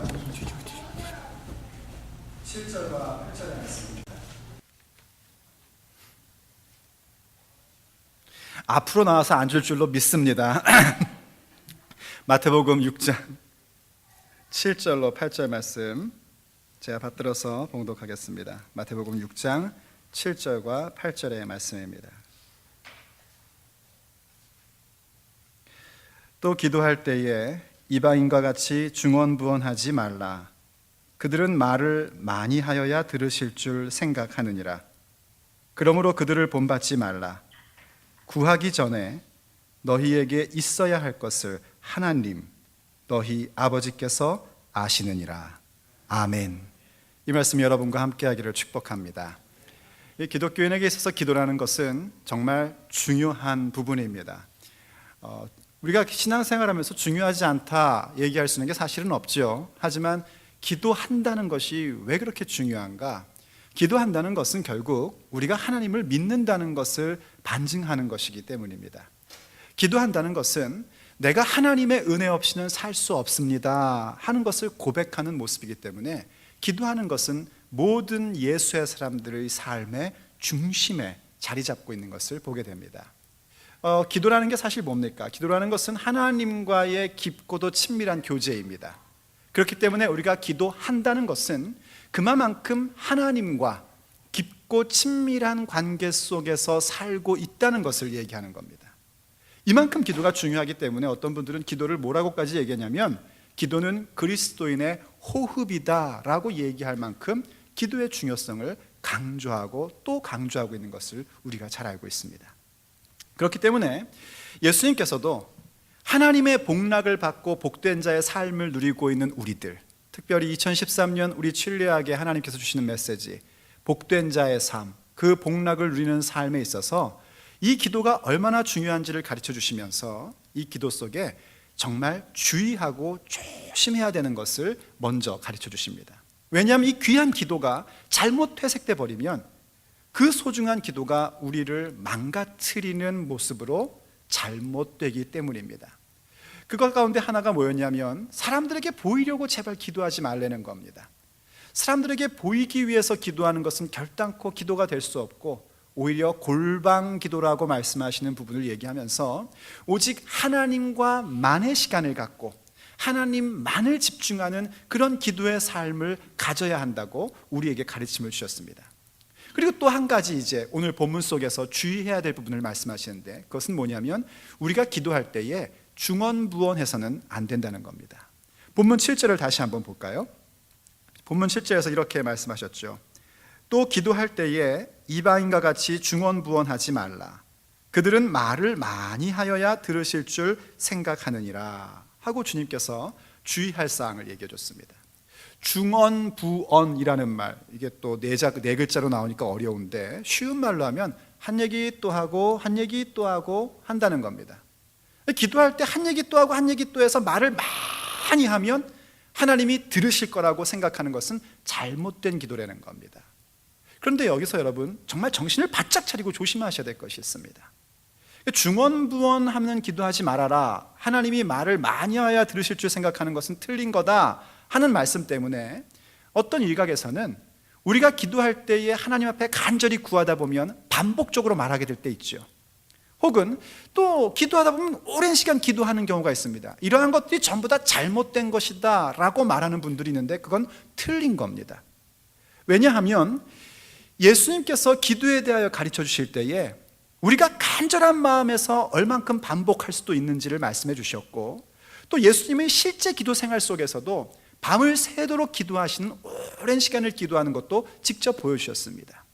6장 7절과 8절에 말씀입니다. 앞으로 나와서 앉을 줄로 믿습니다. 마태복음 6장 7절로 8절 말씀 제가 받들어서 봉독하겠습니다. 마태복음 6장 7절과 8절의 말씀입니다. 또 기도할 때에 이방인과 같이 중언부언하지 말라. 그들은 말을 많이 하여야 들으실 줄 생각하느니라. 그러므로 그들을 본받지 말라. 구하기 전에 너희에게 있어야 할 것을 하나님 너희 아버지께서 아시느니라. 아멘. 이 말씀 여러분과 함께 하기를 축복합니다. 이 기독교인에게 있어서 기도라는 것은 정말 중요한 부분입니다. 우리가 신앙생활하면서 중요하지 않다 얘기할 수 있는 게 사실은 없죠. 하지만 기도한다는 것이 왜 그렇게 중요한가? 기도한다는 것은 결국 우리가 하나님을 믿는다는 것을 반증하는 것이기 때문입니다. 기도한다는 것은 내가 하나님의 은혜 없이는 살 수 없습니다 하는 것을 고백하는 모습이기 때문에 기도하는 것은 모든 예수의 사람들의 삶의 중심에 자리 잡고 있는 것을 보게 됩니다. 기도라는 게 사실 뭡니까? 기도라는 것은 하나님과의 깊고도 친밀한 교제입니다. 그렇기 때문에 우리가 기도한다는 것은 그만큼 하나님과 깊고 친밀한 관계 속에서 살고 있다는 것을 얘기하는 겁니다. 이만큼 기도가 중요하기 때문에 어떤 분들은 기도를 뭐라고까지 얘기하냐면 기도는 그리스도인의 호흡이다라고 얘기할 만큼 기도의 중요성을 강조하고 또 강조하고 있는 것을 우리가 잘 알고 있습니다. 그렇기 때문에 예수님께서도 하나님의 복락을 받고 복된 자의 삶을 누리고 있는 우리들, 특별히 2013년 우리 친례하게 하나님께서 주시는 메시지 복된 자의 삶, 그 복락을 누리는 삶에 있어서 이 기도가 얼마나 중요한지를 가르쳐 주시면서 이 기도 속에 정말 주의하고 조심해야 되는 것을 먼저 가르쳐 주십니다. 왜냐하면 이 귀한 기도가 잘못 퇴색돼 버리면 그 소중한 기도가 우리를 망가뜨리는 모습으로 잘못되기 때문입니다. 그것 가운데 하나가 뭐였냐면 사람들에게 보이려고 제발 기도하지 말라는 겁니다. 사람들에게 보이기 위해서 기도하는 것은 결단코 기도가 될 수 없고 오히려 골방 기도라고 말씀하시는 부분을 얘기하면서 오직 하나님과만의 시간을 갖고 하나님만을 집중하는 그런 기도의 삶을 가져야 한다고 우리에게 가르침을 주셨습니다. 그리고 또 한 가지 이제 오늘 본문 속에서 주의해야 될 부분을 말씀하시는데 그것은 뭐냐면 우리가 기도할 때에 중언부언해서는 안 된다는 겁니다. 본문 7절을 다시 한번 볼까요? 본문 7절에서 이렇게 말씀하셨죠. 또 기도할 때에 이방인과 같이 중언부언하지 말라. 그들은 말을 많이 하여야 들으실 줄 생각하느니라 하고 주님께서 주의할 사항을 얘기해 줬습니다. 중언부언이라는 말, 이게 또 네 글자로 나오니까 어려운데 쉬운 말로 하면 한 얘기 또 하고 한 얘기 또 하고 한다는 겁니다. 기도할 때 한 얘기 또 하고 한 얘기 또 해서 말을 많이 하면 하나님이 들으실 거라고 생각하는 것은 잘못된 기도라는 겁니다. 그런데 여기서 여러분 정말 정신을 바짝 차리고 조심하셔야 될 것이 있습니다. 중언부언하면 기도하지 말아라, 하나님이 말을 많이 하여야 들으실 줄 생각하는 것은 틀린 거다 하는 말씀 때문에 어떤 일각에서는 우리가 기도할 때에 하나님 앞에 간절히 구하다 보면 반복적으로 말하게 될 때 있죠. 혹은 또 기도하다 보면 오랜 시간 기도하는 경우가 있습니다. 이러한 것들이 전부 다 잘못된 것이다 라고 말하는 분들이 있는데 그건 틀린 겁니다. 왜냐하면 예수님께서 기도에 대하여 가르쳐 주실 때에 우리가 간절한 마음에서 얼만큼 반복할 수도 있는지를 말씀해 주셨고 또 예수님의 실제 기도 생활 속에서도 밤을 새도록 기도하시는 오랜 시간을 기도하는 것도 직접 보여주셨습니다.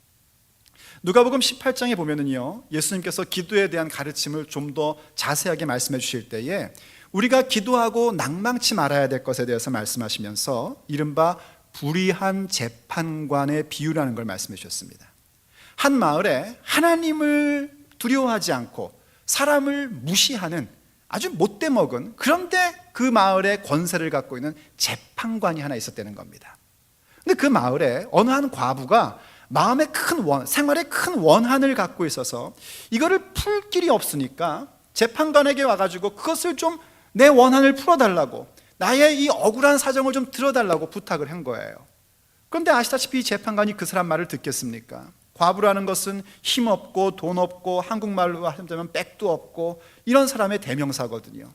누가복음 18장에 보면은요, 예수님께서 기도에 대한 가르침을 좀 더 자세하게 말씀해 주실 때에 우리가 기도하고 낭망치 말아야 될 것에 대해서 말씀하시면서 이른바 불의한 재판관의 비유라는 걸 말씀해 주셨습니다. 한 마을에 하나님을 두려워하지 않고 사람을 무시하는 아주 못돼 먹은, 그런데 그 마을에 권세를 갖고 있는 재판관이 하나 있었다는 겁니다. 근데 그 마을에 어느 한 과부가 마음에 생활에 큰 원한을 갖고 있어서 이거를 풀 길이 없으니까 재판관에게 와가지고 그것을 좀 내 원한을 풀어달라고, 나의 이 억울한 사정을 좀 들어달라고 부탁을 한 거예요. 그런데 아시다시피 이 재판관이 그 사람 말을 듣겠습니까? 과부라는 것은 힘없고 돈 없고 한국말로 하자면 백도 없고 이런 사람의 대명사거든요.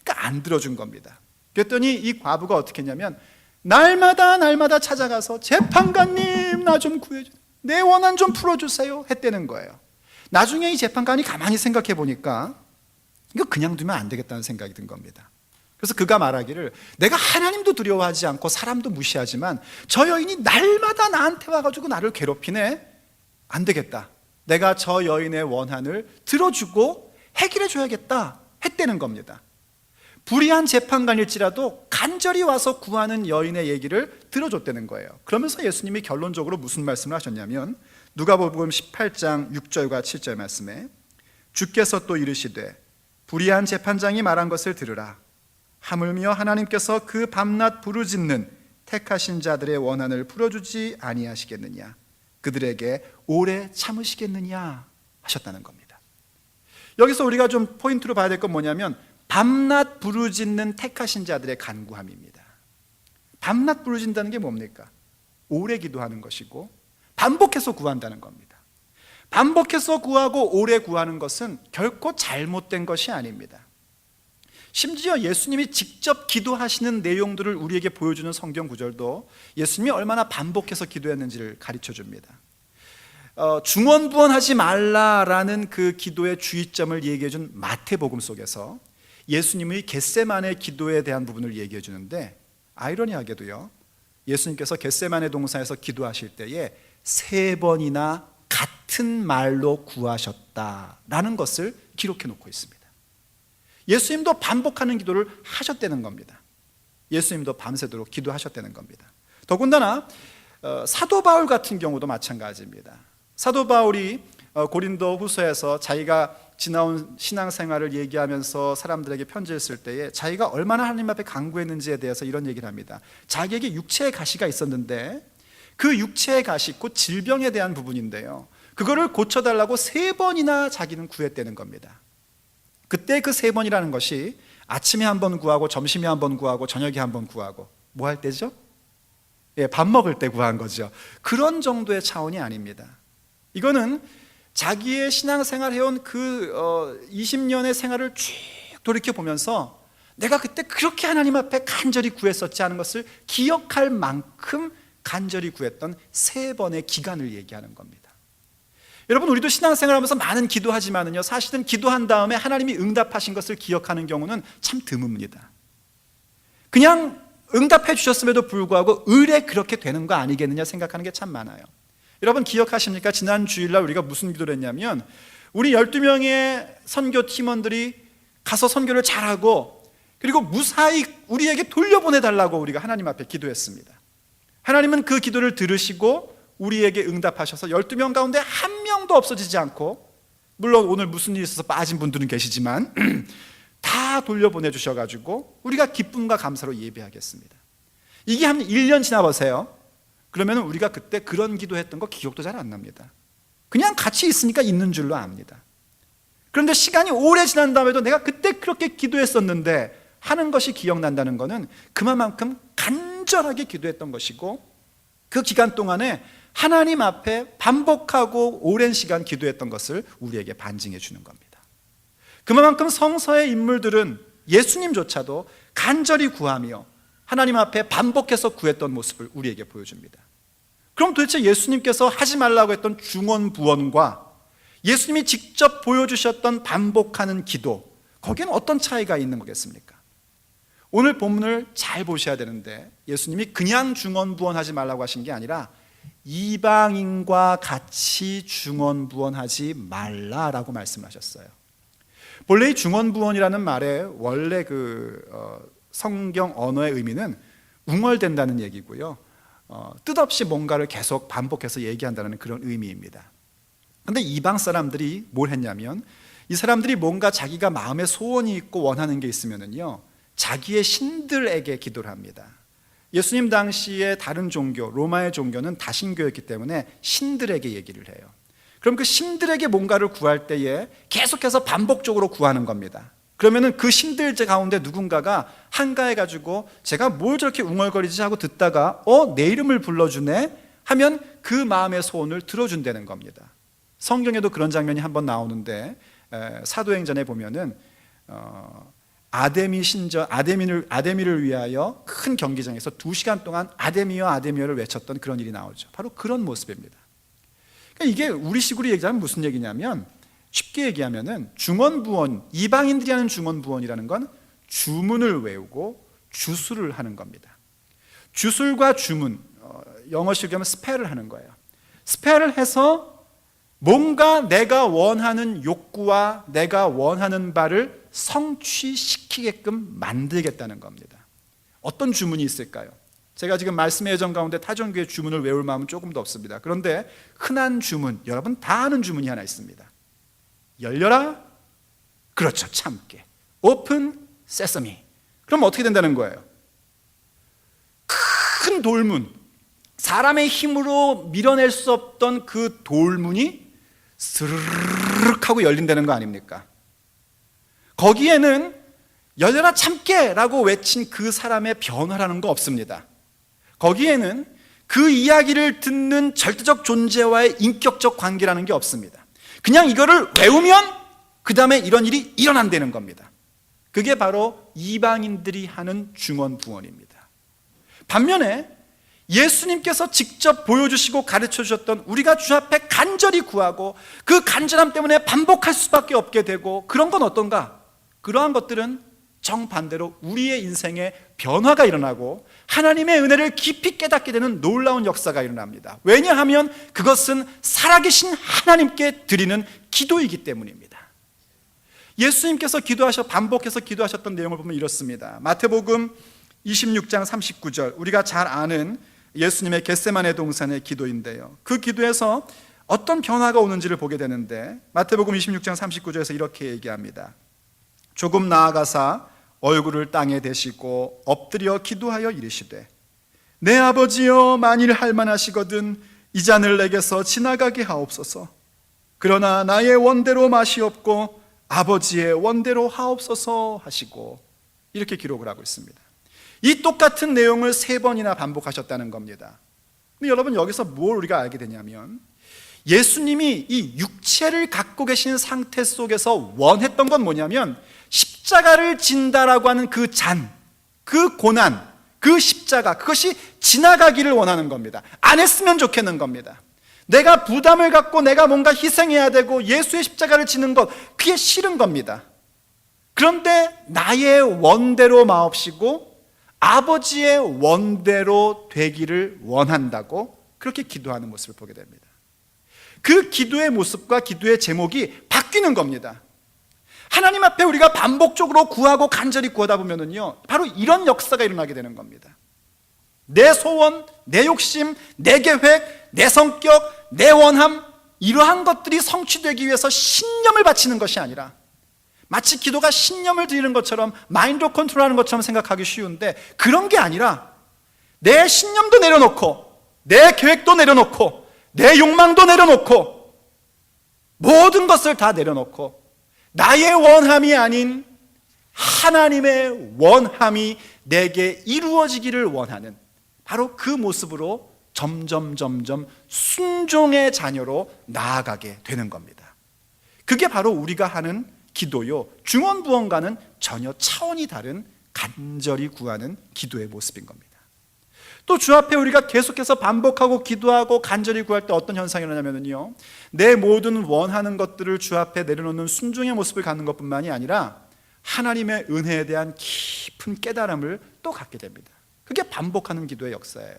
그러니까 안 들어준 겁니다. 그랬더니 이 과부가 어떻게 했냐면 날마다 찾아가서 재판관님 나 좀 구해주세요, 내 원한 좀 풀어주세요 했다는 거예요. 나중에 이 재판관이 가만히 생각해 보니까 이거 그냥 두면 안 되겠다는 생각이 든 겁니다. 그래서 그가 말하기를 내가 하나님도 두려워하지 않고 사람도 무시하지만 저 여인이 날마다 나한테 와가지고 나를 괴롭히네. 안 되겠다, 내가 저 여인의 원한을 들어주고 해결해 줘야겠다 했다는 겁니다. 불의한 재판관일지라도 간절히 와서 구하는 여인의 얘기를 들어줬다는 거예요. 그러면서 예수님이 결론적으로 무슨 말씀을 하셨냐면 누가복음 18장 6절과 7절 말씀에 주께서 또 이르시되 불의한 재판장이 말한 것을 들으라. 하물며 하나님께서 그 밤낮 부르짖는 택하신 자들의 원한을 풀어주지 아니하시겠느냐, 그들에게 오래 참으시겠느냐 하셨다는 겁니다. 여기서 우리가 좀 포인트로 봐야 될 건 뭐냐면 밤낮 부르짖는 택하신 자들의 간구함입니다. 밤낮 부르짖는다는 게 뭡니까? 오래 기도하는 것이고 반복해서 구한다는 겁니다. 반복해서 구하고 오래 구하는 것은 결코 잘못된 것이 아닙니다. 심지어 예수님이 직접 기도하시는 내용들을 우리에게 보여주는 성경 구절도 예수님이 얼마나 반복해서 기도했는지를 가르쳐 줍니다. 중언부언하지 말라라는 그 기도의 주의점을 얘기해 준 마태복음 속에서 예수님의 겟세마네 기도에 대한 부분을 얘기해 주는데 아이러니하게도요, 예수님께서 겟세마네 동산에서 기도하실 때에 3번이나 같은 말로 구하셨다라는 것을 기록해 놓고 있습니다. 예수님도 반복하는 기도를 하셨다는 겁니다. 예수님도 밤새도록 기도하셨다는 겁니다. 더군다나 사도 바울 같은 경우도 마찬가지입니다. 사도 바울이 고린도 후서에서 자기가 지나온 신앙생활을 얘기하면서 사람들에게 편지를 쓸 때에 자기가 얼마나 하나님 앞에 간구했는지에 대해서 이런 얘기를 합니다. 자기에게 육체의 가시가 있었는데 그 육체의 가시, 곧 질병에 대한 부분인데요, 그거를 고쳐달라고 3번이나 자기는 구했다는 겁니다. 그때 그 3번이라는 것이 아침에 한 번 구하고 점심에 한 번 구하고 저녁에 한 번 구하고 뭐 할 때죠? 밥 먹을 때 구한 거죠. 그런 정도의 차원이 아닙니다. 이거는 자기의 신앙생활 해온 그 20년의 생활을 쭉 돌이켜보면서 내가 그때 그렇게 하나님 앞에 간절히 구했었지 하는 것을 기억할 만큼 간절히 구했던 3번의 기간을 얘기하는 겁니다. 여러분, 우리도 신앙생활하면서 많은 기도하지만은요, 사실은 기도한 다음에 하나님이 응답하신 것을 기억하는 경우는 참 드뭅니다. 그냥 응답해 주셨음에도 불구하고 의뢰 그렇게 되는 거 아니겠느냐 생각하는 게 참 많아요. 여러분 기억하십니까? 지난 주일날 우리가 무슨 기도를 했냐면 우리 12명의 선교 팀원들이 가서 선교를 잘하고 그리고 무사히 우리에게 돌려보내달라고 우리가 하나님 앞에 기도했습니다. 하나님은 그 기도를 들으시고 우리에게 응답하셔서 12명 가운데 한 명도 없어지지 않고, 물론 오늘 무슨 일이 있어서 빠진 분들은 계시지만 다 돌려보내 주셔가지고 우리가 기쁨과 감사로 예배하겠습니다. 이게 한 1년 지나보세요. 그러면 우리가 그때 그런 기도했던 거 기억도 잘 안 납니다. 그냥 같이 있으니까 있는 줄로 압니다. 그런데 시간이 오래 지난 다음에도 내가 그때 그렇게 기도했었는데 하는 것이 기억난다는 것은 그만큼 간절하게 기도했던 것이고, 그 기간 동안에 하나님 앞에 반복하고 오랜 시간 기도했던 것을 우리에게 반증해 주는 겁니다. 그만큼 성서의 인물들은 예수님조차도 간절히 구하며 하나님 앞에 반복해서 구했던 모습을 우리에게 보여줍니다. 그럼 도대체 예수님께서 하지 말라고 했던 중언부언과 예수님이 직접 보여주셨던 반복하는 기도, 거기에는 어떤 차이가 있는 거겠습니까? 오늘 본문을 잘 보셔야 되는데 예수님이 그냥 중언부언하지 말라고 하신 게 아니라 이방인과 같이 중언부언하지 말라라고 말씀하셨어요. 본래 이 중언부언이라는 말의 원래 성경 언어의 의미는 웅얼댄다는 얘기고요, 뜻없이 뭔가를 계속 반복해서 얘기한다는 그런 의미입니다. 그런데 이방 사람들이 뭘 했냐면 이 사람들이 뭔가 자기가 마음에 소원이 있고 원하는 게 있으면은요 자기의 신들에게 기도를 합니다. 예수님 당시에 다른 종교, 로마의 종교는 다신교였기 때문에 신들에게 얘기를 해요. 그럼 그 신들에게 뭔가를 구할 때에 계속해서 반복적으로 구하는 겁니다. 그러면은 그 신들제 가운데 누군가가 한가해가지고 제가 뭘 저렇게 웅얼거리지 하고 듣다가 내 이름을 불러주네 하면 그 마음의 소원을 들어준다는 겁니다. 성경에도 그런 장면이 한번 나오는데 사도행전에 보면은 아데미를 위하여 큰 경기장에서 2시간 동안 아데미여 아데미여를 외쳤던 그런 일이 나오죠. 바로 그런 모습입니다. 그러니까 이게 우리식으로 얘기하면 무슨 얘기냐면, 쉽게 얘기하면은 중언부언, 이방인들이 하는 중언부언이라는 건 주문을 외우고 주술을 하는 겁니다. 주술과 주문, 영어식으로 하면 스펠을 하는 거예요. 스펠을 해서 뭔가 내가 원하는 욕구와 내가 원하는 바를 성취시키게끔 만들겠다는 겁니다. 어떤 주문이 있을까요? 제가 지금 말씀의 예정 가운데 타종교의 주문을 외울 마음은 조금도 없습니다. 그런데 흔한 주문, 여러분 다 아는 주문이 하나 있습니다. 열려라? 그렇죠, 참깨. 오픈 세서미. 그럼 어떻게 된다는 거예요? 큰 돌문, 사람의 힘으로 밀어낼 수 없던 그 돌문이 스르륵 하고 열린다는 거 아닙니까? 거기에는 열려라 참깨라고 외친 그 사람의 변화라는 거 없습니다. 거기에는 그 이야기를 듣는 절대적 존재와의 인격적 관계라는 게 없습니다. 그냥 이거를 외우면 그 다음에 이런 일이 일어난다는 겁니다. 그게 바로 이방인들이 하는 중언부언입니다. 반면에 예수님께서 직접 보여주시고 가르쳐주셨던, 우리가 주 앞에 간절히 구하고 그 간절함 때문에 반복할 수밖에 없게 되고, 그런 건 어떤가? 그러한 것들은 정반대로 우리의 인생에 변화가 일어나고 하나님의 은혜를 깊이 깨닫게 되는 놀라운 역사가 일어납니다. 왜냐하면 그것은 살아계신 하나님께 드리는 기도이기 때문입니다. 예수님께서 반복해서 기도하셨던 내용을 보면 이렇습니다. 마태복음 26장 39절, 우리가 잘 아는 예수님의 겟세마네 동산의 기도인데요, 그 기도에서 어떤 변화가 오는지를 보게 되는데, 마태복음 26장 39절에서 이렇게 얘기합니다. 조금 나아가사 얼굴을 땅에 대시고 엎드려 기도하여 이르시되, 내 아버지여, 만일 할만하시거든 이 잔을 내게서 지나가게 하옵소서. 그러나 나의 원대로 마시옵고 아버지의 원대로 하옵소서 하시고, 이렇게 기록을 하고 있습니다. 이 똑같은 내용을 3번이나 반복하셨다는 겁니다. 근데 여러분, 여기서 뭘 우리가 알게 되냐면, 예수님이 이 육체를 갖고 계신 상태 속에서 원했던 건 뭐냐면, 십자가를 진다라고 하는 그 잔, 그 고난, 그 십자가, 그것이 지나가기를 원하는 겁니다. 안 했으면 좋겠는 겁니다. 내가 부담을 갖고 내가 뭔가 희생해야 되고 예수의 십자가를 지는 것, 그게 싫은 겁니다. 그런데 나의 원대로 마옵시고 아버지의 원대로 되기를 원한다고 그렇게 기도하는 모습을 보게 됩니다. 그 기도의 모습과 기도의 제목이 바뀌는 겁니다. 하나님 앞에 우리가 반복적으로 구하고 간절히 구하다 보면은요, 바로 이런 역사가 일어나게 되는 겁니다. 내 소원, 내 욕심, 내 계획, 내 성격, 내 원함, 이러한 것들이 성취되기 위해서 신념을 바치는 것이 아니라, 마치 기도가 신념을 드리는 것처럼, 마인드 컨트롤하는 것처럼 생각하기 쉬운데, 그런 게 아니라 내 신념도 내려놓고 내 계획도 내려놓고 내 욕망도 내려놓고 모든 것을 다 내려놓고 나의 원함이 아닌 하나님의 원함이 내게 이루어지기를 원하는, 바로 그 모습으로 점점 순종의 자녀로 나아가게 되는 겁니다. 그게 바로 우리가 하는 기도요, 중언부언과는 전혀 차원이 다른 간절히 구하는 기도의 모습인 겁니다. 또 주 앞에 우리가 계속해서 반복하고 기도하고 간절히 구할 때 어떤 현상이 일어나냐면요, 내 모든 원하는 것들을 주 앞에 내려놓는 순종의 모습을 갖는 것뿐만이 아니라 하나님의 은혜에 대한 깊은 깨달음을 또 갖게 됩니다. 그게 반복하는 기도의 역사예요.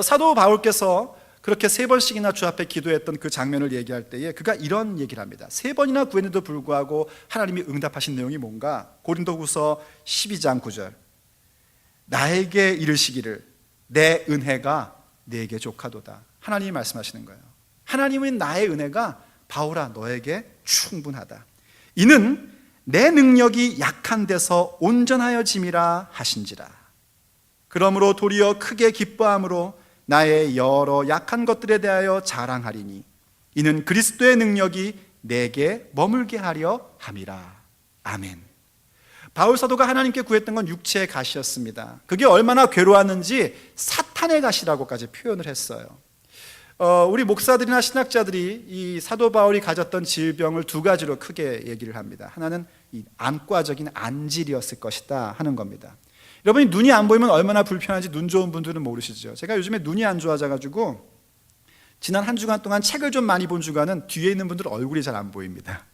사도 바울께서 그렇게 3번씩이나 주 앞에 기도했던 그 장면을 얘기할 때에 그가 이런 얘기를 합니다. 3번이나 구했는데도 불구하고 하나님이 응답하신 내용이 뭔가? 고린도후서 12장 9절, 나에게 이르시기를 내 은혜가 네게 족하도다. 하나님이 말씀하시는 거예요. 하나님은 나의 은혜가 바울아 너에게 충분하다. 이는 내 능력이 약한 데서 온전하여짐이라 하신지라. 그러므로 도리어 크게 기뻐함으로 나의 여러 약한 것들에 대하여 자랑하리니 이는 그리스도의 능력이 내게 머물게 하려 함이라. 아멘. 바울 사도가 하나님께 구했던 건 육체의 가시였습니다. 그게 얼마나 괴로웠는지 사탄의 가시라고까지 표현을 했어요. 우리 목사들이나 신학자들이 이 사도 바울이 가졌던 질병을 두 가지로 크게 얘기를 합니다. 하나는 이 안과적인 안질이었을 것이다 하는 겁니다. 여러분이 눈이 안 보이면 얼마나 불편한지 눈 좋은 분들은 모르시죠. 제가 요즘에 눈이 안 좋아져가지고 지난 한 주간 동안 책을 좀 많이 본 주간은 뒤에 있는 분들 얼굴이 잘 안 보입니다.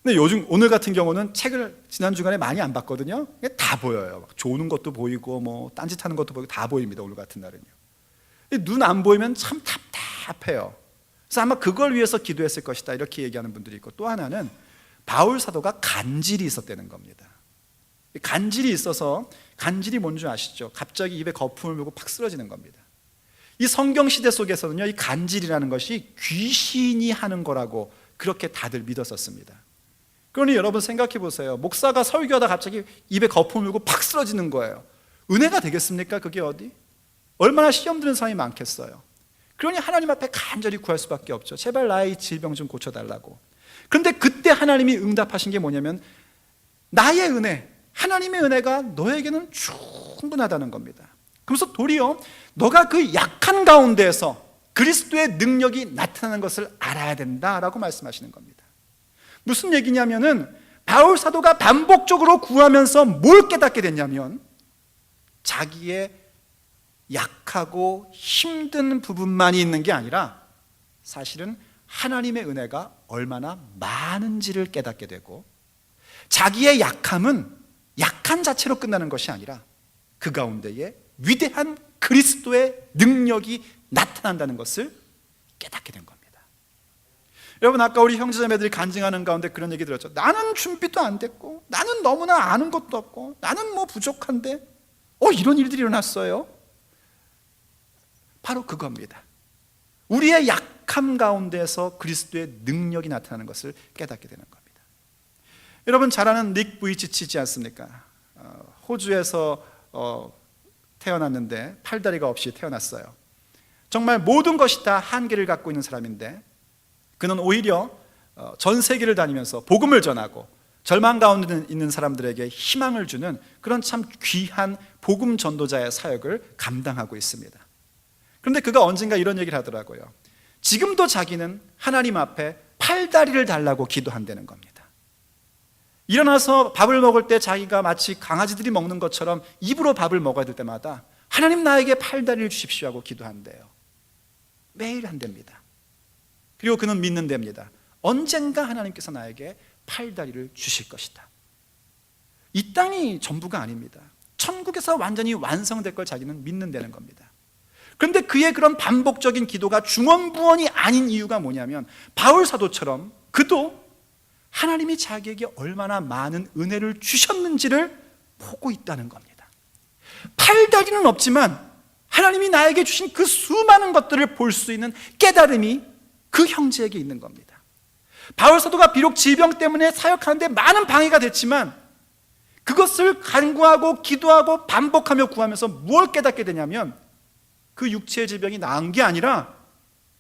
근데 요즘 오늘 같은 경우는 책을 지난 주간에 많이 안 봤거든요. 다 보여요. 막 조는 것도 보이고 뭐 딴짓하는 것도 보이고 다 보입니다. 오늘 같은 날은요. 눈 안 보이면 참 답답해요. 그래서 아마 그걸 위해서 기도했을 것이다 이렇게 얘기하는 분들이 있고, 또 하나는 바울 사도가 간질이 있었다는 겁니다. 간질이 있어서, 간질이 뭔지 아시죠? 갑자기 입에 거품을 물고 팍 쓰러지는 겁니다. 이 성경 시대 속에서는요, 이 간질이라는 것이 귀신이 하는 거라고 그렇게 다들 믿었었습니다. 그러니 여러분 생각해 보세요. 목사가 설교하다 갑자기 입에 거품을 물고 팍 쓰러지는 거예요. 은혜가 되겠습니까? 그게 어디? 얼마나 시험 드는 사람이 많겠어요. 그러니 하나님 앞에 간절히 구할 수밖에 없죠. 제발 나의 질병 좀 고쳐달라고. 그런데 그때 하나님이 응답하신 게 뭐냐면, 나의 은혜, 하나님의 은혜가 너에게는 충분하다는 겁니다. 그래서 도리어 너가 그 약한 가운데에서 그리스도의 능력이 나타나는 것을 알아야 된다라고 말씀하시는 겁니다. 무슨 얘기냐면은 바울 사도가 반복적으로 구하면서 뭘 깨닫게 됐냐면, 자기의 약하고 힘든 부분만이 있는 게 아니라 사실은 하나님의 은혜가 얼마나 많은지를 깨닫게 되고, 자기의 약함은 약한 자체로 끝나는 것이 아니라 그 가운데에 위대한 그리스도의 능력이 나타난다는 것을 깨닫게 된 겁니다. 여러분, 아까 우리 형제자매들이 간증하는 가운데 그런 얘기 들었죠. 나는 준비도 안 됐고, 나는 너무나 아는 것도 없고, 나는 뭐 부족한데 이런 일들이 일어났어요. 바로 그겁니다. 우리의 약함 가운데서 그리스도의 능력이 나타나는 것을 깨닫게 되는 겁니다. 여러분 잘 아는 닉 부이치치지 않습니까? 호주에서 태어났는데 팔다리가 없이 태어났어요. 정말 모든 것이 다 한계를 갖고 있는 사람인데, 그는 오히려 전 세계를 다니면서 복음을 전하고 절망 가운데 있는 사람들에게 희망을 주는 그런 참 귀한 복음 전도자의 사역을 감당하고 있습니다. 그런데 그가 언젠가 이런 얘기를 하더라고요. 지금도 자기는 하나님 앞에 팔다리를 달라고 기도한다는 겁니다. 일어나서 밥을 먹을 때 자기가 마치 강아지들이 먹는 것처럼 입으로 밥을 먹어야 될 때마다 하나님 나에게 팔다리를 주십시오 하고 기도한대요. 매일 한답니다. 그리고 그는 믿는답니다. 언젠가 하나님께서 나에게 팔다리를 주실 것이다. 이 땅이 전부가 아닙니다. 천국에서 완전히 완성될 걸 자기는 믿는다는 겁니다. 그런데 그의 그런 반복적인 기도가 중언부언이 아닌 이유가 뭐냐면, 바울 사도처럼 그도 하나님이 자기에게 얼마나 많은 은혜를 주셨는지를 보고 있다는 겁니다. 팔다리는 없지만 하나님이 나에게 주신 그 수많은 것들을 볼 수 있는 깨달음이 그 형제에게 있는 겁니다. 바울 사도가 비록 질병 때문에 사역하는데 많은 방해가 됐지만, 그것을 간구하고 기도하고 반복하며 구하면서 무엇을 깨닫게 되냐면, 그 육체의 질병이 나은 게 아니라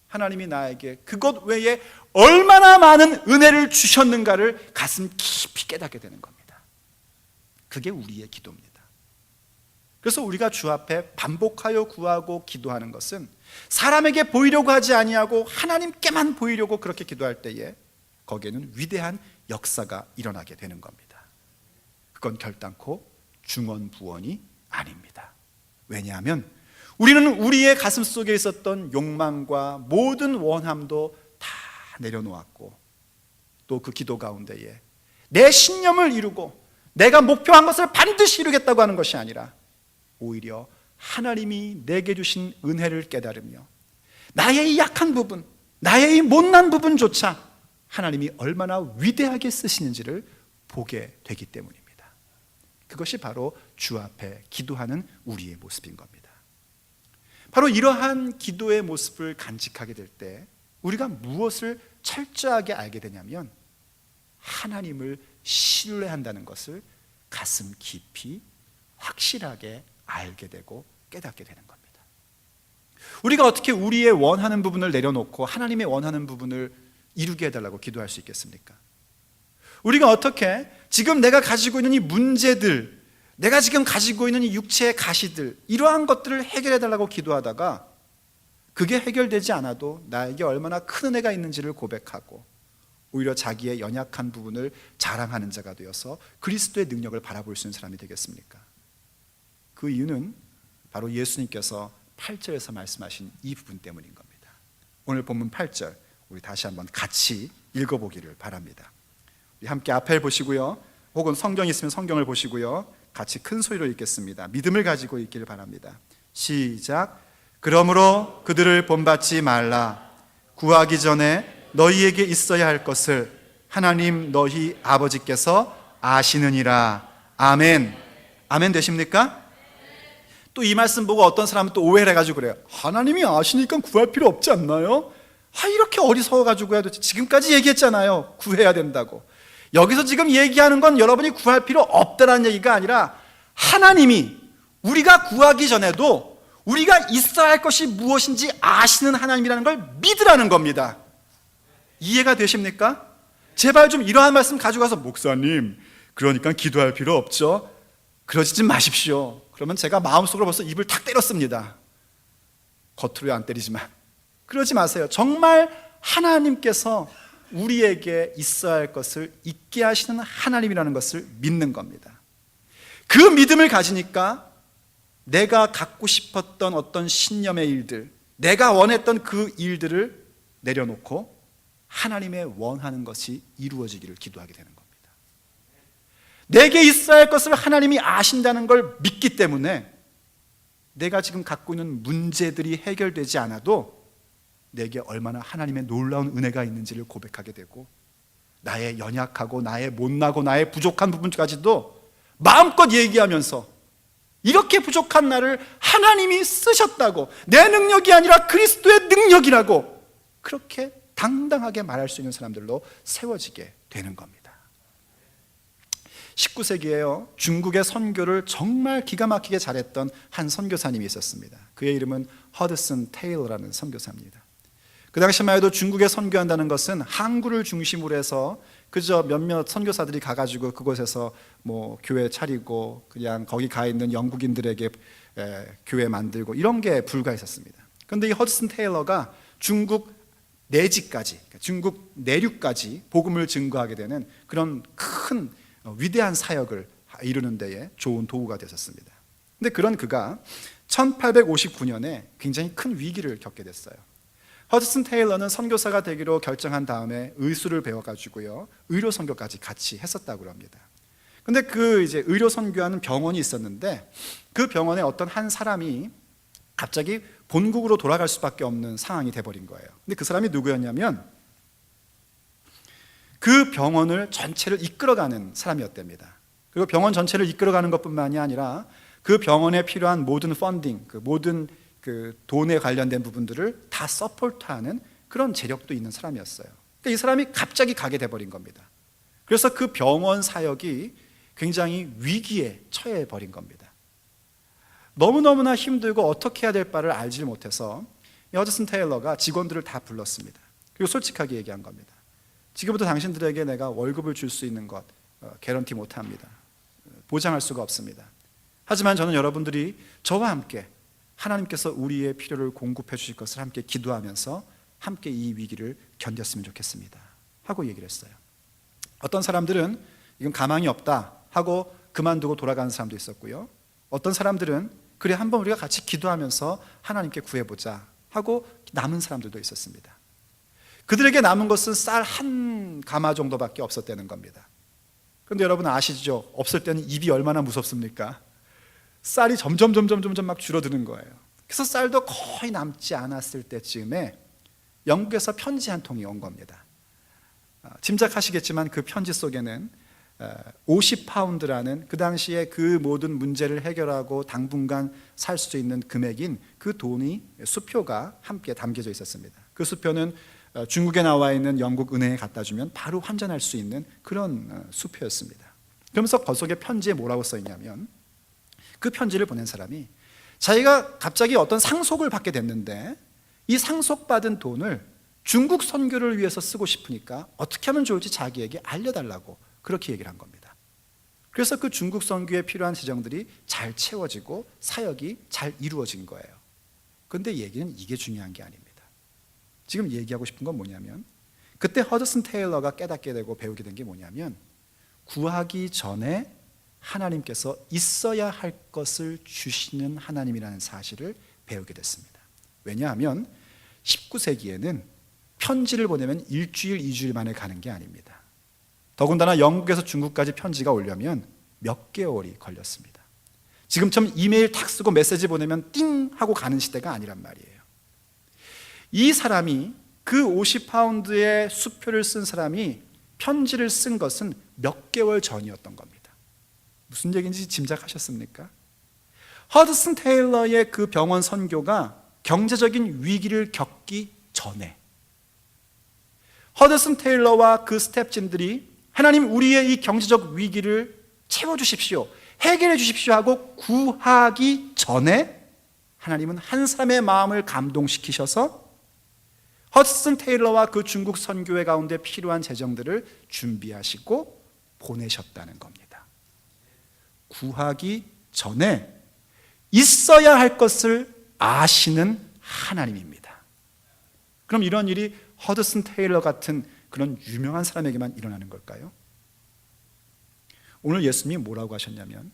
하나님이 나에게 그것 외에 얼마나 많은 은혜를 주셨는가를 가슴 깊이 깨닫게 되는 겁니다. 그게 우리의 기도입니다. 그래서 우리가 주 앞에 반복하여 구하고 기도하는 것은 사람에게 보이려고 하지 아니하고 하나님께만 보이려고 그렇게 기도할 때에 거기에는 위대한 역사가 일어나게 되는 겁니다. 그건 결단코 중언부언이 아닙니다. 왜냐하면 우리는 우리의 가슴 속에 있었던 욕망과 모든 원함도 다 내려놓았고, 또 그 기도 가운데에 내 신념을 이루고 내가 목표한 것을 반드시 이루겠다고 하는 것이 아니라 오히려 하나님이 내게 주신 은혜를 깨달으며 나의 이 약한 부분, 나의 이 못난 부분조차 하나님이 얼마나 위대하게 쓰시는지를 보게 되기 때문입니다. 그것이 바로 주 앞에 기도하는 우리의 모습인 겁니다. 바로 이러한 기도의 모습을 간직하게 될 때 우리가 무엇을 철저하게 알게 되냐면, 하나님을 신뢰한다는 것을 가슴 깊이 확실하게 알게 되고 깨닫게 되는 겁니다. 우리가 어떻게 우리의 원하는 부분을 내려놓고 하나님의 원하는 부분을 이루게 해달라고 기도할 수 있겠습니까? 우리가 어떻게 지금 내가 가지고 있는 이 문제들, 내가 지금 가지고 있는 이 육체의 가시들, 이러한 것들을 해결해 달라고 기도하다가 그게 해결되지 않아도 나에게 얼마나 큰 은혜가 있는지를 고백하고 오히려 자기의 연약한 부분을 자랑하는 자가 되어서 그리스도의 능력을 바라볼 수 있는 사람이 되겠습니까? 그 이유는 바로 예수님께서 8절에서 말씀하신 이 부분 때문인 겁니다. 오늘 본문 8절 우리 다시 한번 같이 읽어보기를 바랍니다. 우리 함께 앞을 보시고요, 혹은 성경이 있으면 성경을 보시고요, 같이 큰 소리로 읽겠습니다. 믿음을 가지고 읽기를 바랍니다. 시작. 그러므로 그들을 본받지 말라. 구하기 전에 너희에게 있어야 할 것을 하나님 너희 아버지께서 아시느니라. 아멘. 아멘 되십니까? 또 이 말씀 보고 어떤 사람은 또 오해를 해가지고 그래요. 하나님이 아시니까 구할 필요 없지 않나요? 이렇게 어리석어가지고 해도 지금까지 얘기했잖아요, 구해야 된다고. 여기서 지금 얘기하는 건 여러분이 구할 필요 없다는 얘기가 아니라 하나님이 우리가 구하기 전에도 우리가 있어야 할 것이 무엇인지 아시는 하나님이라는 걸 믿으라는 겁니다. 이해가 되십니까? 제발 좀 이러한 말씀 가져가서 목사님, 그러니까 기도할 필요 없죠, 그러지 마십시오. 그러면 제가 마음속으로 벌써 입을 탁 때렸습니다. 겉으로 안 때리지만 그러지 마세요. 정말 하나님께서 우리에게 있어야 할 것을 있게 하시는 하나님이라는 것을 믿는 겁니다. 그 믿음을 가지니까 내가 갖고 싶었던 어떤 신념의 일들, 내가 원했던 그 일들을 내려놓고 하나님의 원하는 것이 이루어지기를 기도하게 되는 겁니다. 내게 있어야 할 것을 하나님이 아신다는 걸 믿기 때문에 내가 지금 갖고 있는 문제들이 해결되지 않아도 내게 얼마나 하나님의 놀라운 은혜가 있는지를 고백하게 되고, 나의 연약하고 나의 못나고 나의 부족한 부분까지도 마음껏 얘기하면서 이렇게 부족한 나를 하나님이 쓰셨다고, 내 능력이 아니라 그리스도의 능력이라고 그렇게 당당하게 말할 수 있는 사람들로 세워지게 되는 겁니다. 19세기에요, 중국의 선교를 정말 기가 막히게 잘했던 한 선교사님이 있었습니다. 그의 이름은 허드슨 테일러라는 선교사입니다. 그 당시만 해도 중국에 선교한다는 것은 항구를 중심으로 해서 그저 몇몇 선교사들이 가가지고 그곳에서 뭐 교회 차리고 그냥 거기 가 있는 영국인들에게 교회 만들고 이런 게 불가했었습니다. 그런데 이 허드슨 테일러가 중국 내지까지, 중국 내륙까지 복음을 증거하게 되는 그런 큰 위대한 사역을 이루는 데에 좋은 도구가 되었습니다. 그런데 그런 그가 1859년에 굉장히 큰 위기를 겪게 됐어요. 허드슨 테일러는 선교사가 되기로 결정한 다음에 의수를 배워가지고요, 의료 선교까지 같이 했었다고 합니다. 근데 그 이제 의료 선교하는 병원이 있었는데 그 병원에 어떤 한 사람이 갑자기 본국으로 돌아갈 수밖에 없는 상황이 돼버린 거예요. 근데 그 사람이 누구였냐면 그 병원을 전체를 이끌어가는 사람이었답니다. 그리고 병원 전체를 이끌어가는 것뿐만이 아니라 그 병원에 필요한 모든 펀딩, 그 모든 그 돈에 관련된 부분들을 다 서포트하는 그런 재력도 있는 사람이었어요. 그러니까 이 사람이 갑자기 가게 돼버린 겁니다. 그래서 그 병원 사역이 굉장히 위기에 처해 버린 겁니다. 너무너무나 힘들고 어떻게 해야 될 바를 알지 못해서 허드슨 테일러가 직원들을 다 불렀습니다. 그리고 솔직하게 얘기한 겁니다. 지금부터 당신들에게 내가 월급을 줄 수 있는 것 개런티 못합니다. 보장할 수가 없습니다. 하지만 저는 여러분들이 저와 함께 하나님께서 우리의 필요를 공급해 주실 것을 함께 기도하면서 함께 이 위기를 견뎠으면 좋겠습니다 하고 얘기를 했어요. 어떤 사람들은 이건 가망이 없다 하고 그만두고 돌아가는 사람도 있었고요, 어떤 사람들은 그래 한번 우리가 같이 기도하면서 하나님께 구해보자 하고 남은 사람들도 있었습니다. 그들에게 남은 것은 쌀 한 가마 정도밖에 없었다는 겁니다. 그런데 여러분 아시죠? 없을 때는 입이 얼마나 무섭습니까? 쌀이 점점 막 줄어드는 거예요. 그래서 쌀도 거의 남지 않았을 때쯤에 영국에서 편지 한 통이 온 겁니다. 짐작하시겠지만 그 편지 속에는 50파운드라는 그 당시에 그 모든 문제를 해결하고 당분간 살 수 있는 금액인 그 돈이, 수표가 함께 담겨져 있었습니다. 그 수표는 중국에 나와 있는 영국 은행에 갖다 주면 바로 환전할 수 있는 그런 수표였습니다. 그러면서 그 속에 편지에 뭐라고 써 있냐면, 그 편지를 보낸 사람이 자기가 갑자기 어떤 상속을 받게 됐는데 이 상속받은 돈을 중국 선교를 위해서 쓰고 싶으니까 어떻게 하면 좋을지 자기에게 알려달라고 그렇게 얘기를 한 겁니다. 그래서 그 중국 선교에 필요한 재정들이 잘 채워지고 사역이 잘 이루어진 거예요. 그런데 얘기는 이게 중요한 게 아닙니다. 지금 얘기하고 싶은 건 뭐냐면, 그때 허드슨 테일러가 깨닫게 되고 배우게 된 게 뭐냐면, 구하기 전에 하나님께서 있어야 할 것을 주시는 하나님이라는 사실을 배우게 됐습니다. 왜냐하면 19세기에는 편지를 보내면 일주일, 2주일 만에 가는 게 아닙니다. 더군다나 영국에서 중국까지 편지가 오려면 몇 개월이 걸렸습니다. 지금처럼 이메일 탁 쓰고 메시지 보내면 띵 하고 가는 시대가 아니란 말이에요. 이 사람이, 그 50파운드의 수표를 쓴 사람이 편지를 쓴 것은 몇 개월 전이었던 겁니다. 무슨 얘기인지 짐작하셨습니까? 허드슨 테일러의 그 병원 선교가 경제적인 위기를 겪기 전에 허드슨 테일러와 그 스태프진들이 하나님, 우리의 이 경제적 위기를 채워주십시오, 해결해 주십시오 하고 구하기 전에 하나님은 한 사람의 마음을 감동시키셔서 허드슨 테일러와 그 중국 선교회 가운데 필요한 재정들을 준비하시고 보내셨다는 겁니다. 구하기 전에 있어야 할 것을 아시는 하나님입니다. 그럼 이런 일이 허드슨 테일러 같은 그런 유명한 사람에게만 일어나는 걸까요? 오늘 예수님이 뭐라고 하셨냐면,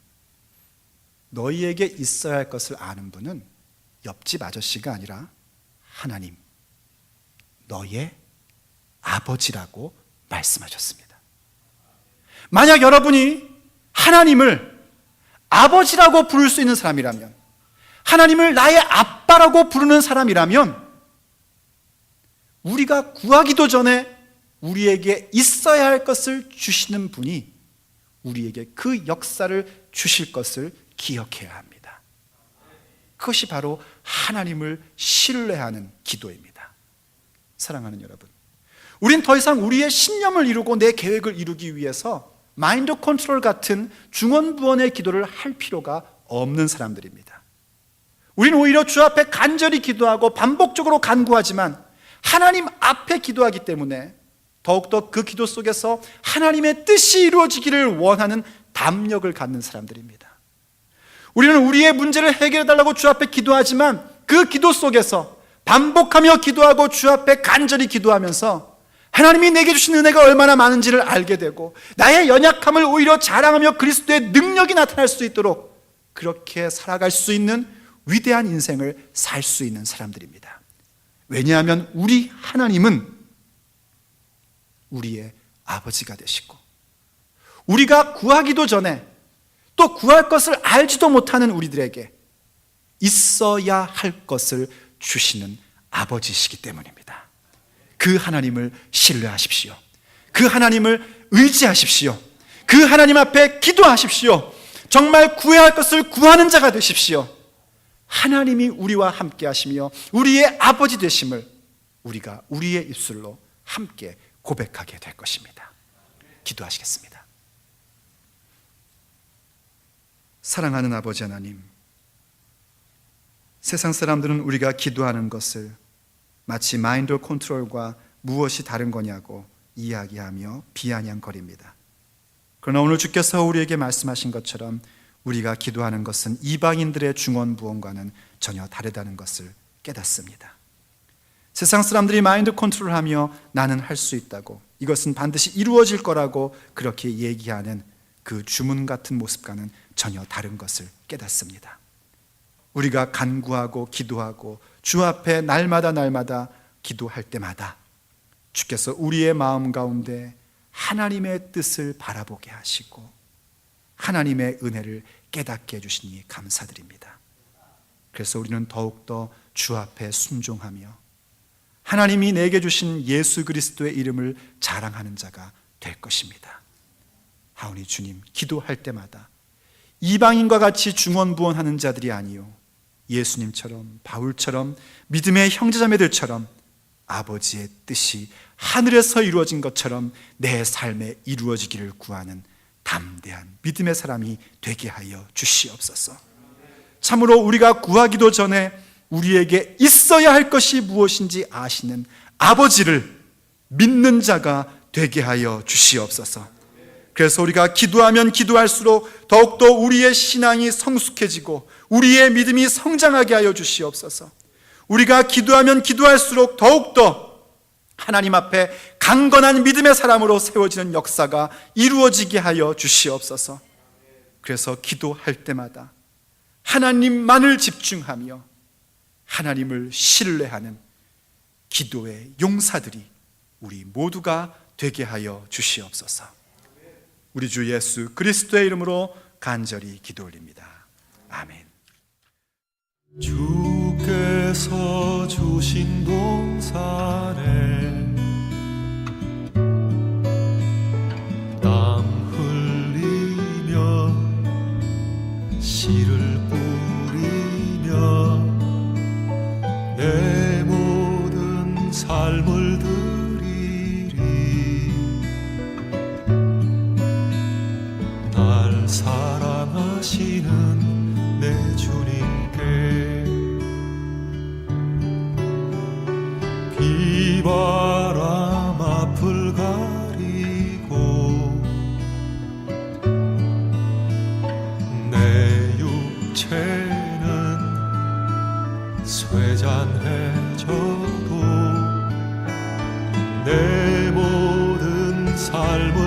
너희에게 있어야 할 것을 아는 분은 옆집 아저씨가 아니라 하나님, 너의 아버지라고 말씀하셨습니다. 만약 여러분이 하나님을 아버지라고 부를 수 있는 사람이라면, 하나님을 나의 아빠라고 부르는 사람이라면, 우리가 구하기도 전에 우리에게 있어야 할 것을 주시는 분이 우리에게 그 역사를 주실 것을 기억해야 합니다. 그것이 바로 하나님을 신뢰하는 기도입니다. 사랑하는 여러분, 우린 더 이상 우리의 신념을 이루고 내 계획을 이루기 위해서 마인드 컨트롤 같은 중언부언의 기도를 할 필요가 없는 사람들입니다. 우리는 오히려 주 앞에 간절히 기도하고 반복적으로 간구하지만 하나님 앞에 기도하기 때문에 더욱더 그 기도 속에서 하나님의 뜻이 이루어지기를 원하는 담력을 갖는 사람들입니다. 우리는 우리의 문제를 해결해달라고 주 앞에 기도하지만 그 기도 속에서 반복하며 기도하고 주 앞에 간절히 기도하면서 하나님이 내게 주신 은혜가 얼마나 많은지를 알게 되고 나의 연약함을 오히려 자랑하며 그리스도의 능력이 나타날 수 있도록 그렇게 살아갈 수 있는 위대한 인생을 살 수 있는 사람들입니다. 왜냐하면 우리 하나님은 우리의 아버지가 되시고 우리가 구하기도 전에 또 구할 것을 알지도 못하는 우리들에게 있어야 할 것을 주시는 아버지시기 때문입니다. 그 하나님을 신뢰하십시오. 그 하나님을 의지하십시오. 그 하나님 앞에 기도하십시오. 정말 구해야 할 것을 구하는 자가 되십시오. 하나님이 우리와 함께 하시며 우리의 아버지 되심을 우리가 우리의 입술로 함께 고백하게 될 것입니다. 기도하시겠습니다. 사랑하는 아버지 하나님, 세상 사람들은 우리가 기도하는 것을 마치 마인드 컨트롤과 무엇이 다른 거냐고 이야기하며 비아냥거립니다. 그러나 오늘 주께서 우리에게 말씀하신 것처럼 우리가 기도하는 것은 이방인들의 중언부언과는 전혀 다르다는 것을 깨닫습니다. 세상 사람들이 마인드 컨트롤하며 나는 할 수 있다고, 이것은 반드시 이루어질 거라고 그렇게 얘기하는 그 주문 같은 모습과는 전혀 다른 것을 깨닫습니다. 우리가 간구하고 기도하고 주 앞에 날마다 기도할 때마다 주께서 우리의 마음 가운데 하나님의 뜻을 바라보게 하시고 하나님의 은혜를 깨닫게 해주시니 감사드립니다. 그래서 우리는 더욱더 주 앞에 순종하며 하나님이 내게 주신 예수 그리스도의 이름을 자랑하는 자가 될 것입니다. 하오니 주님, 기도할 때마다 이방인과 같이 중언부언하는 자들이 아니요 예수님처럼, 바울처럼, 믿음의 형제자매들처럼 아버지의 뜻이 하늘에서 이루어진 것처럼 내 삶에 이루어지기를 구하는 담대한 믿음의 사람이 되게 하여 주시옵소서. 참으로 우리가 구하기도 전에 우리에게 있어야 할 것이 무엇인지 아시는 아버지를 믿는 자가 되게 하여 주시옵소서. 그래서 우리가 기도하면 기도할수록 더욱더 우리의 신앙이 성숙해지고 우리의 믿음이 성장하게 하여 주시옵소서. 우리가 기도하면 기도할수록 더욱더 하나님 앞에 강건한 믿음의 사람으로 세워지는 역사가 이루어지게 하여 주시옵소서. 그래서 기도할 때마다 하나님만을 집중하며 하나님을 신뢰하는 기도의 용사들이 우리 모두가 되게 하여 주시옵소서. 우리 주 예수 그리스도의 이름으로 간절히 기도 올립니다. 아멘. 주께서 주신 동산에 땀 흘리며 씨를 뿌리며 내 모든 삶을 드리리. 날 사랑하시는 내 주님께 비바람 앞을 가리고 내 육체는 쇠잔해져도 내 모든 삶을